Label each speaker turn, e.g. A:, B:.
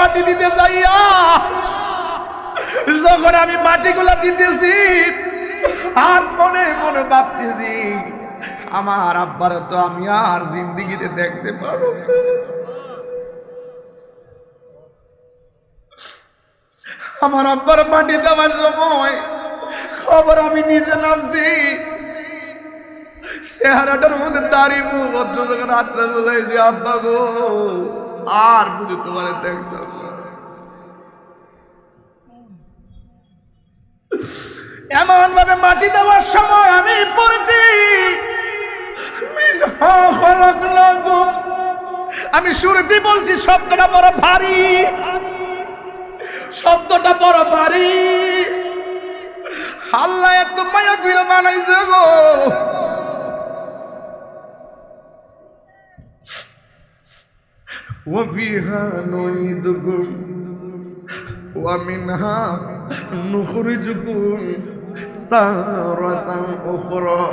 A: মাটি দিতে যাইয়া যখন আমি মাটিগুলা দিতেছি আর মনে মনে ভাবতেছি আমার আব্বার তো আমি আর জিন্দেগিতে দেখতে পারবো না। আমার আব্বার মাটি দেওয়ার সময় খবর আমি নিজে নামছি, চেহারাটার মধ্যে দাড়ি মুখ যখন আত্মা বলেছি আব্বা গো আর বুঝে তোমার দেখতাম না। এমন ভাবে মাটি দেওয়ার সময় আমি পড়েছি আমি শুরুতে বলছি শব্দটা বড় ভারী, শব্দটা বড় ভারী। আল্লাহ এত মায়া দিয়ে বানাইছে গো, وفيها نعيدكم ومنها نخرجكم تارة أخرى